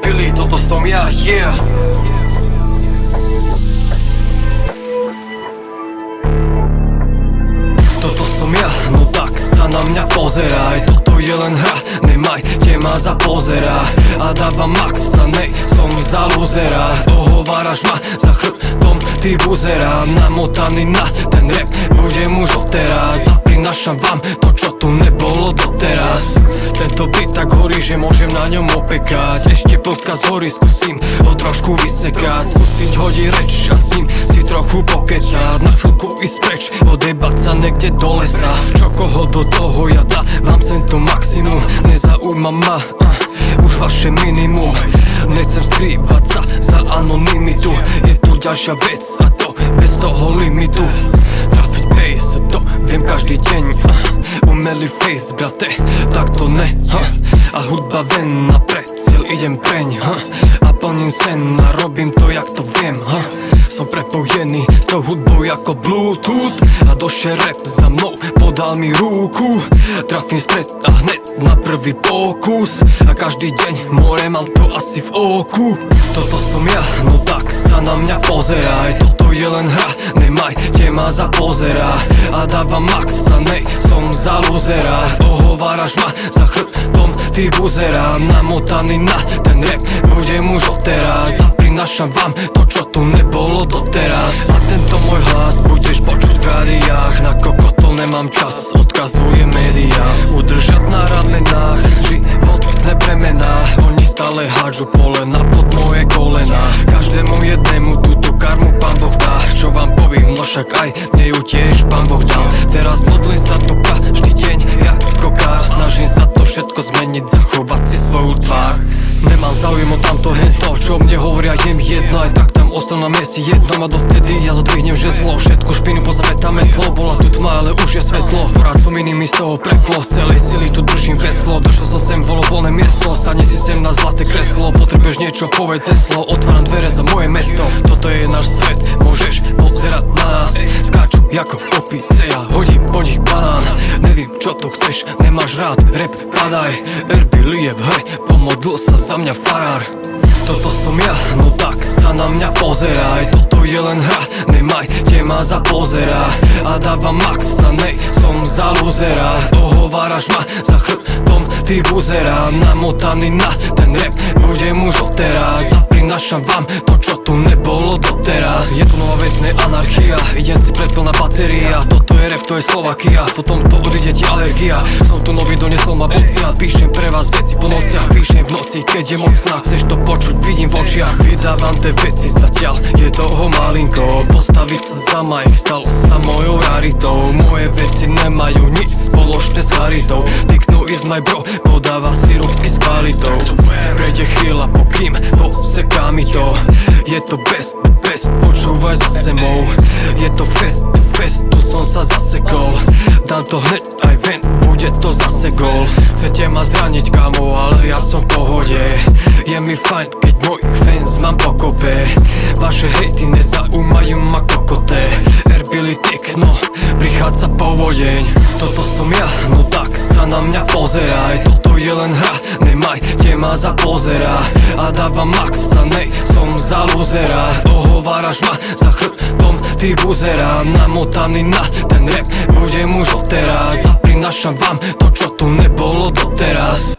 Billy, toto som ja, yeah. Toto som ja, no tak sa na mňa pozeraj. Toto je len hra, nemajte ma za pozera. A dávam max a nej, som za lúzera. Ohováraš ma za chrbtom, ty buzera. Namotaný na ten rap, budem už odteraz. A prinášam vám to, čo tu nebolo doteraz. Tento beat tak horí, že môžem na ňom opekať. Ešte plka z hory, skúsim ho trošku vysekať. Skúsiť hodiť reč a s ním si trochu pokecať. Na chvíľku ísť preč, odebať sa niekde do lesa. Čo koho do toho ja dávam sem to maximum. Nezaujíma ma už vaše minimum. Nechcem skrývať sa za anonymitu. Je tu ďalšia vec a to bez toho limitu. Trafiť bass, to viem každý deň. Umelý face, brate, tak to ne. A hudba ven na cieľ idem preň. A plním sen a robím to jak to viem. Som prepojený s tou hudbou ako Bluetooth. A došiel rap za mnou, podal mi ruku. Trafím stred a hned na prvý pokus. A každý deň more mám to asi v oku. Toto som ja, no tak sa na mňa pozeraj. Toto je len hra, nemajte ma za pozera. A dávam max a nej, som za lúzera. Ohováraš ma za chrbtom, ty buzera. Namotaný na ten rap, budem už odteraz. A prinášam vám to, čo tu nebolo doteraz. A tento môj hlas budeš počuť v rádiách. Na kokotov nemám čas, odkazuje média. Udržať na ramenách, životné bremená. Oni stále hádžu polena pod moje kolena. Každému jednému túto karmu pán Boh dá. Čo vám povím, no však aj mne ju tiež pán Boh dal. Teraz modlím sa tu každý deň ako kár. Snažím sa to všetko zmeniť, zachovať si svoju tvár. Nemám záujem o tamto hento, čo mne hovoria, jem jedno. Aj tak tam ostanú na mieste jednom a dovtedy ja zodvihnem žezlo. Všetku špinu pozametáme tlo, bola tu tma, ale už je svetlo. Poradcom inými z toho preplo, z celej sily tu držím veslo. Došiel som sem, bolo voľné miesto, sadni si sem na zlaté kreslo. Potrebuješ niečo, povedz heslo, otváram dvere za moje mesto. Toto je náš svet, môžeš pozerať na nás. Skáču ako opice, ja hodím po nich banán. Nevím, čo tu chceš, nemáš rád, rap padaj. Billy je v hre, pomodlil sa za mňa farár. Toto som ja, no tak sa na mňa pozeraj. Toto je len hra, nemajte ma za pozera. A dávam max a nej, som za lúzera. Ohováraš ma za chrbtom, ty buzera. Namotaný na ten rap, budem už odteraz. A prinášam vám to, čo tu nebolo doteraz. Je tu nová vec, ne anarchia, idem si predplná batéria. Toto je rap, to je Slovakia, potom to odíde ti alergia. Som tu nový, donesol ma bociat. Píšem pre vás veci po nociach, píšem v noci, keď je mocná. Chceš to počuť, vidím v očiach. Vydávam tie veci zatiaľ, je toho malinko. Postaviť sa za mic stalo sa mojou raritou. Moje veci nemajú nič spoločné s charitou. Tiknú is my bro, podáva si rúbky s kvalitou. Prejde chvíľa, pokým poseká mi to. Je to best, počúvaj za semou. Je to fest, tu som sa zasekol. Dám to hneď aj ven, bude to zase gól. Chcete ma zraniť, kamo, ale ja som v pohode. Je mi fajn, keď mojich fans mám pokope. Vaše hejty nezaujímajú ma kokoté. Billy Tikno, prichádza povodeň. Toto som ja, no tak sa na mňa pozeraj. Toto je len hra, nemajte ma za pozera. A dávam max a nej, som za lúzera. Ohováraš ma za chrbtom, ty buzera. Namotaný na ten rap, budem už odteraz. A prinášam vám to, čo tu nebolo doteraz.